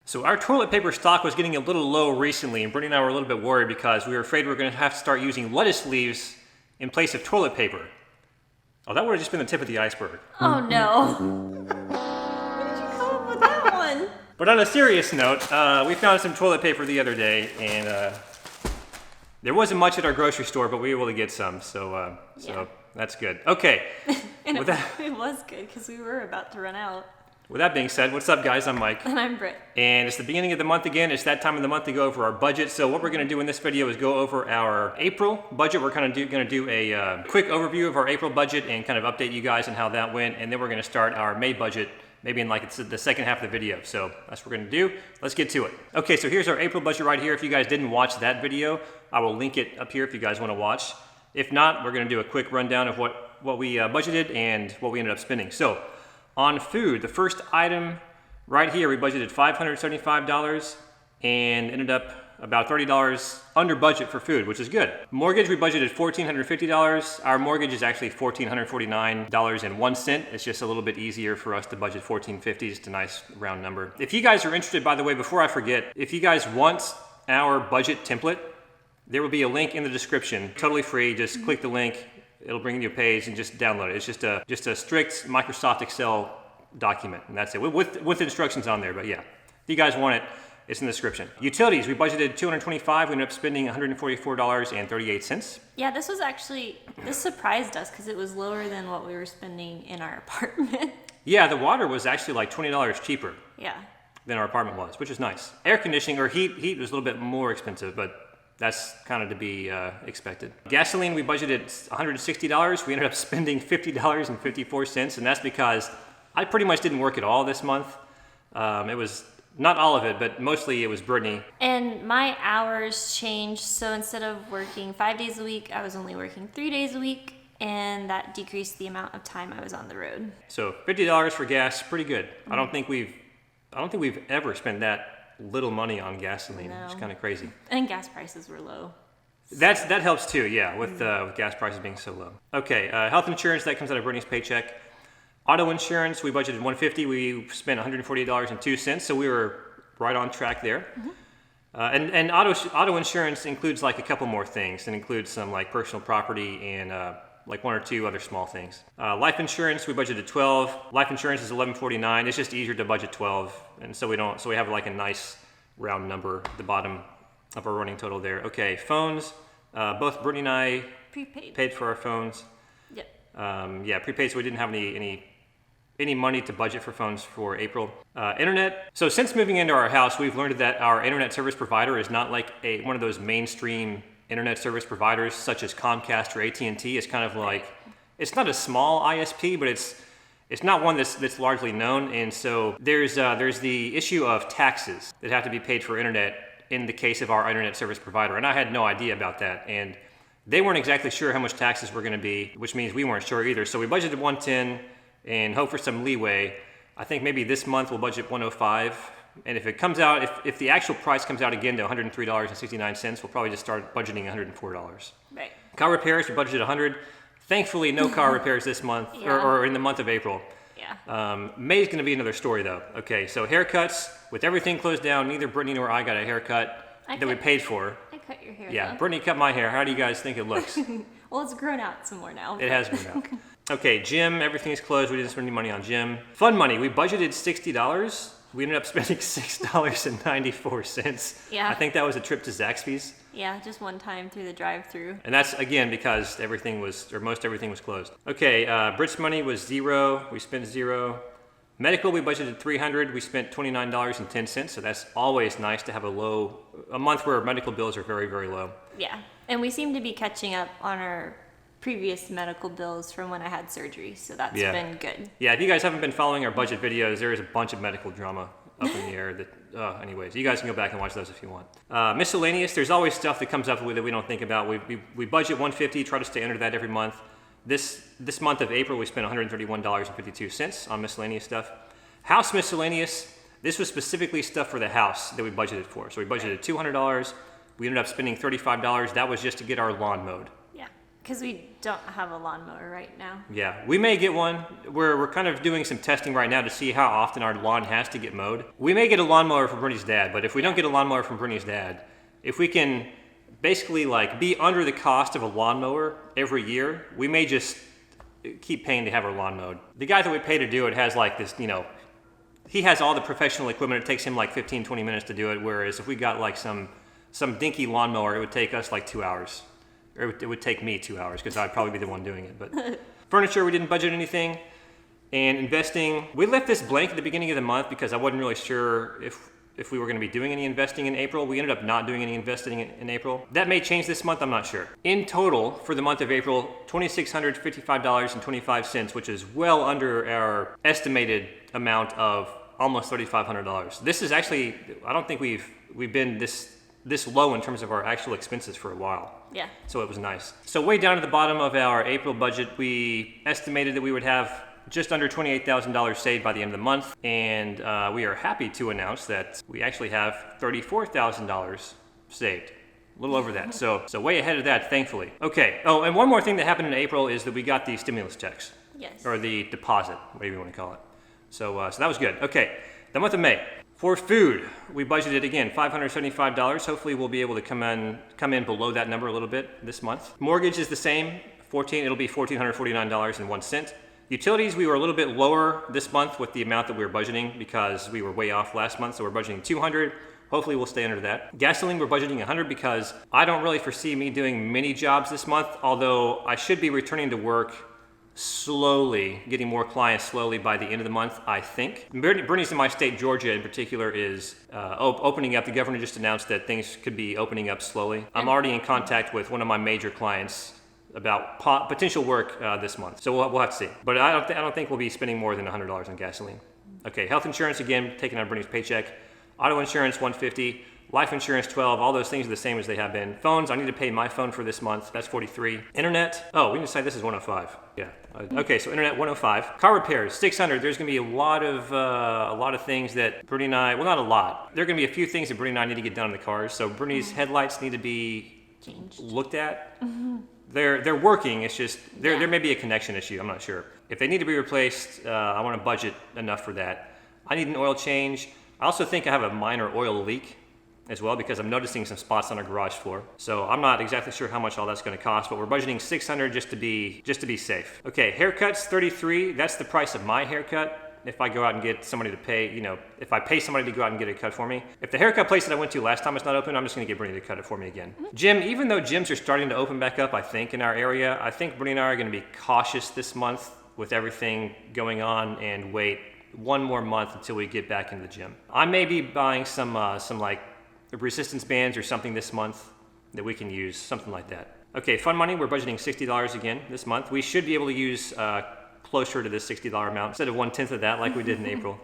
So our toilet paper stock was getting a little low recently, and Brittany and I were a little bit worried because we were afraid we were going to have to start using lettuce leaves in place of toilet paper. Oh, that would have just been the tip of the iceberg. Oh no. Where did you come up with that one? But on a serious note, we found some toilet paper the other day, and there wasn't much at our grocery store, but we were able to get some, so that's good. Okay. And it was good because we were about to run out. With that being said, what's up, guys? I'm Mike. And I'm Brit. And it's the beginning of the month again. It's that time of the month to go over our budget. So what we're going to do in this video is go over our April budget. We're going to do a quick overview of our April budget and kind of update you guys on how that went. And then we're going to start our May budget, maybe in like the second half of the video. So that's what we're going to do. Let's get to it. Okay, so here's our April budget right here. If you guys didn't watch that video, I will link it up here if you guys want to watch. If not, we're going to do a quick rundown of what we budgeted and what we ended up spending. So on food, the first item right here, we budgeted $575 and ended up about $30 under budget for food, which is good. Mortgage, we budgeted $1,450. Our mortgage is actually $1,449.01. It's just a little bit easier for us to budget $1,450, just a nice round number. If you guys are interested, by the way, before I forget, if you guys want our budget template, there will be a link in the description, totally free. Just click the link. It'll bring you a page and just download it. It's just a strict Microsoft Excel document, and that's it, with instructions on there. But yeah, if you guys want it, it's in the description. Utilities, we budgeted $225. We ended up spending $144.38. Yeah, this surprised us because it was lower than what we were spending in our apartment. Yeah, the water was actually like $20 cheaper. Yeah. Than our apartment was, which is nice. Air conditioning or heat was a little bit more expensive, but that's kind of to be expected. Gasoline, we budgeted $160. We ended up spending $50.54, and that's because I pretty much didn't work at all this month. It was not all of it, but mostly it was Brittany. And my hours changed, so instead of working 5 days a week, I was only working 3 days a week, and that decreased the amount of time I was on the road. So $50 for gas, pretty good. Mm-hmm. I don't think we've ever spent that little money on gasoline. No. It's kind of crazy. And gas prices were low. That helps too, yeah, with gas prices being so low. Okay, health insurance, that comes out of Brittany's paycheck. Auto insurance, we budgeted $150. We spent $148.02, so we were right on track there. Mm-hmm. And auto insurance includes like a couple more things. It includes some like personal property and like one or two other small things. Life insurance, we budgeted $12. Life insurance is $11.49. It's just easier to budget $12, and so we have like a nice round number at the bottom of our running total there. Okay, phones. Both Brittany and I paid for our phones. Yep. Yeah, prepaid. So we didn't have any money to budget for phones for April. Internet. So since moving into our house, we've learned that our internet service provider is not like one of those mainstream internet service providers such as Comcast or AT&T. It's kind of like, it's not a small ISP, but it's not one that's largely known. And so there's the issue of taxes that have to be paid for internet in the case of our internet service provider. And I had no idea about that. And they weren't exactly sure how much taxes were going to be, which means we weren't sure either. So we budgeted $110 and hope for some leeway. I think maybe this month we'll budget $105. And if it comes out, if the actual price comes out again to $103.69, we'll probably just start budgeting $104. Right. Car repairs, we budgeted $100. Thankfully, no car repairs this month, or in the month of April. Yeah. May is going to be another story, though. Okay, so haircuts, with everything closed down, neither Brittany nor I got a haircut that we paid for. I cut your hair, Yeah, though. Brittany cut my hair. How do you guys think it looks? Well, it's grown out some more now. It has grown out. Okay, gym, everything's closed. We didn't spend any money on gym. Fun money, we budgeted $60. We ended up spending $6.94. Yeah. I think that was a trip to Zaxby's. Yeah, just one time through the drive-through. And that's, again, because most everything was closed. Okay, Brit's money was $0. We spent $0. Medical, we budgeted $300. We spent $29.10. So that's always nice to have a month where medical bills are very, very low. Yeah, and we seem to be catching up on our previous medical bills from when I had surgery, so that's been good. Yeah, if you guys haven't been following our budget videos, there is a bunch of medical drama up in the air that, anyways, you guys can go back and watch those if you want. Miscellaneous, there's always stuff that comes up with that we don't think about. We budget $150, try to stay under that every month. This month of April, we spent $131.52 on miscellaneous stuff. House miscellaneous, this was specifically stuff for the house that we budgeted for. So we budgeted $200. We ended up spending $35. That was just to get our lawn mowed. Because we don't have a lawnmower right now. Yeah, we may get one. We're kind of doing some testing right now to see how often our lawn has to get mowed. We may get a lawnmower from Brittany's dad, but if we don't get a lawnmower from Brittany's dad, if we can basically like be under the cost of a lawnmower every year, we may just keep paying to have our lawn mowed. The guy that we pay to do it has like this, he has all the professional equipment. It takes him like 15, 20 minutes to do it. Whereas if we got like some dinky lawnmower, it would take us like 2 hours. Or it would take me 2 hours because I'd probably be the one doing it. But furniture, we didn't budget anything. And investing, we left this blank at the beginning of the month because I wasn't really sure if we were going to be doing any investing in April. We ended up not doing any investing in April. That may change this month, I'm not sure. In total, for the month of April, $2,655.25, which is well under our estimated amount of almost $3,500. This is actually, I don't think we've been this low in terms of our actual expenses for a while. Yeah. So it was nice. So way down at the bottom of our April budget, we estimated that we would have just under $28,000 saved by the end of the month. And we are happy to announce that we actually have $34,000 saved. A little over that. So way ahead of that, thankfully. Okay. Oh, and one more thing that happened in April is that we got the stimulus checks. Yes. Or the deposit, whatever you want to call it. So that was good. Okay. The month of May. For food, we budgeted again $575. Hopefully we'll be able to come in below that number a little bit this month. Mortgage is the same, it'll be $1,449.01. Utilities, we were a little bit lower this month with the amount that we were budgeting because we were way off last month, so we're budgeting $200. Hopefully we'll stay under that. Gasoline, we're budgeting $100 because I don't really foresee me doing many jobs this month, although I should be returning to work slowly, getting more clients slowly by the end of the month, I think. Brittany's in my state, Georgia in particular, is opening up. The governor just announced that things could be opening up slowly. I'm already in contact with one of my major clients about potential work this month. So we'll have to see. But I don't think we'll be spending more than $100 on gasoline. Okay, health insurance, again, taking out Brittany's paycheck. Auto insurance, $150. Life insurance, $12. All those things are the same as they have been. Phones, I need to pay my phone for this month. That's $43. Internet, we can decide this is $105. Yeah. Okay, so internet, $105. Car repairs, $600. There's gonna be a lot of things that Brittany and I, well, not a lot. There are gonna be a few things that Brittany and I need to get done in the cars. So Brittany's headlights need to be changed, looked at. Mm-hmm. They're working. It's just there may be a connection issue. I'm not sure. If they need to be replaced, I want to budget enough for that. I need an oil change. I also think I have a minor oil leak as well because I'm noticing some spots on our garage floor. So I'm not exactly sure how much all that's going to cost, but we're budgeting $600 just to be safe. Okay, haircuts, $33. That's the price of my haircut. If I go out and get somebody to pay, if I pay somebody to go out and get it cut for me. If the haircut place that I went to last time is not open, I'm just going to get Brittany to cut it for me again. Gym, even though gyms are starting to open back up, I think, in our area, I think Brittany and I are going to be cautious this month with everything going on and wait one more month until we get back into the gym. I may be buying some like resistance bands or something this month that we can use, something like that. Okay, fun money, we're budgeting $60 again this month. We should be able to use closer to this $60 amount instead of 1/10 of that like we did in April.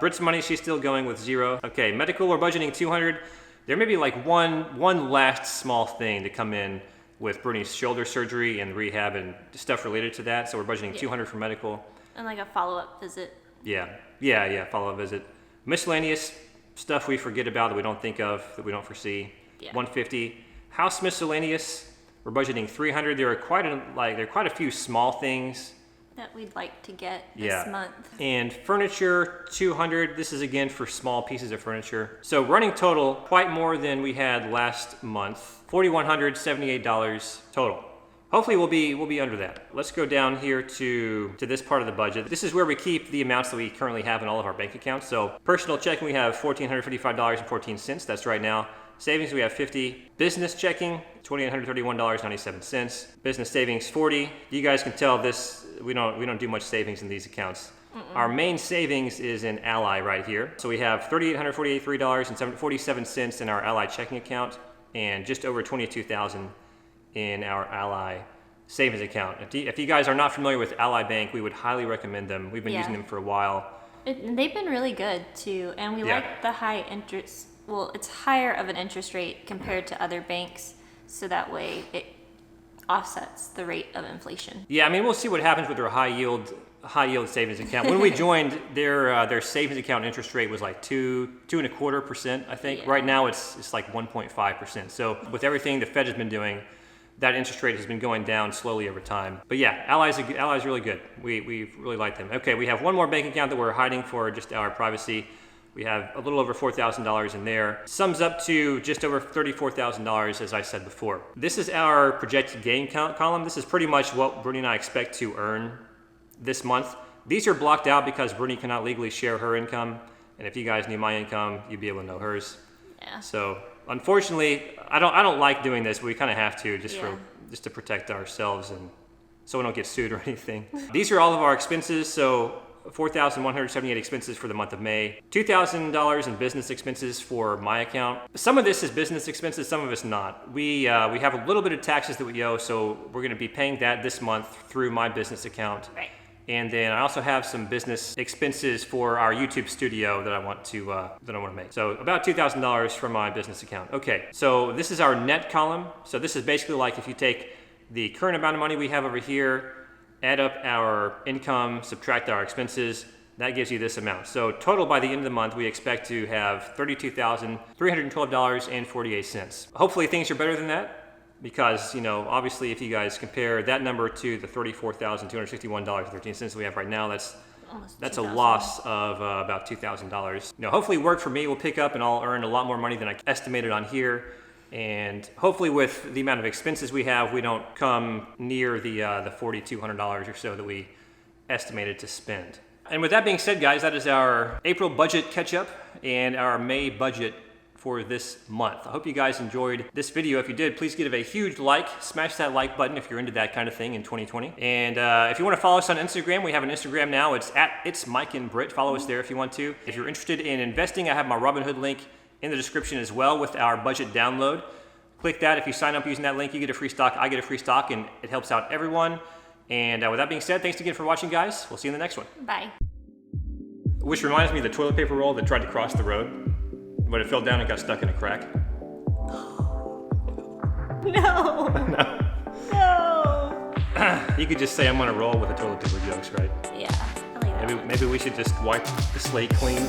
Brit's money, she's still going with $0. Okay, medical, we're budgeting $200. There may be like one last small thing to come in with Brittany's shoulder surgery and rehab and stuff related to that. So we're budgeting $200 for medical. And like a follow-up visit. Yeah, follow-up visit. Miscellaneous stuff we forget about that we don't think of, that we don't foresee. Yeah. $150. House miscellaneous, we're budgeting $300. There are quite a few small things that we'd like to get this month. And furniture, $200. This is again for small pieces of furniture. So running total, quite more than we had last month. $4,178 total. Hopefully we'll be under that. Let's go down here to this part of the budget. This is where we keep the amounts that we currently have in all of our bank accounts. So personal checking, we have $1,455.14. That's right now. Savings, we have $50. Business checking, $2,831.97. Business savings, $40. You guys can tell this, we don't do much savings in these accounts. Our main savings is in Ally right here. So we have $3,843.47 in our Ally checking account and just over $22,000 in our Ally savings account. If you guys are not familiar with Ally Bank, we would highly recommend them. We've been using them for a while. They've been really good too, and we like the high interest. Well, it's higher of an interest rate compared to other banks, so that way it offsets the rate of inflation. Yeah, I mean, we'll see what happens with their high yield savings account. When we joined, their savings account interest rate was like 2.25%, I think. Yeah. Right now, it's like 1.5%. So with everything the Fed has been doing, that interest rate has been going down slowly over time. But yeah, Ally's really good. We really like them. Okay, we have one more bank account that we're hiding for just our privacy. We have a little over $4,000 in there. Sums up to just over $34,000, as I said before. This is our projected gain column. This is pretty much what Brittany and I expect to earn this month. These are blocked out because Brittany cannot legally share her income. And if you guys knew my income, you'd be able to know hers. Yeah. So unfortunately, I don't like doing this, but we kind of have to just to protect ourselves and so we don't get sued or anything. These are all of our expenses. So 4,178 expenses for the month of May, $2,000 in business expenses for my account. Some of this is business expenses, some of it's not. We have a little bit of taxes that we owe, so we're going to be paying that this month through my business account. Right. And then I also have some business expenses for our YouTube studio that I want to make. So about $2,000 from my business account. Okay, so this is our net column. So this is basically like if you take the current amount of money we have over here, add up our income, subtract our expenses, that gives you this amount. So total by the end of the month, we expect to have $32,312.48. Hopefully things are better than that. Because, obviously if you guys compare that number to the $34,261.13 we have right now, that's a loss of about $2,000. Hopefully work for me will pick up and I'll earn a lot more money than I estimated on here. And hopefully with the amount of expenses we have, we don't come near the $4,200 or so that we estimated to spend. And with that being said, guys, that is our April budget catch up and our May budget for this month. I hope you guys enjoyed this video. If you did, please give it a huge like. Smash that like button if you're into that kind of thing in 2020. And if you want to follow us on Instagram, we have an Instagram now. It's Mike and Brit. Follow us there if you want to. If you're interested in investing, I have my Robinhood link in the description as well with our budget download. Click that. If you sign up using that link, you get a free stock. I get a free stock, and it helps out everyone. And with that being said, thanks again for watching, guys. We'll see you in the next one. Bye. Which reminds me of the toilet paper roll that tried to cross the road, but it fell down and got stuck in a crack. No. No. You could just say I'm on a roll with the toilet paper jokes, right? Yeah, I like that. Maybe we should just wipe the slate clean.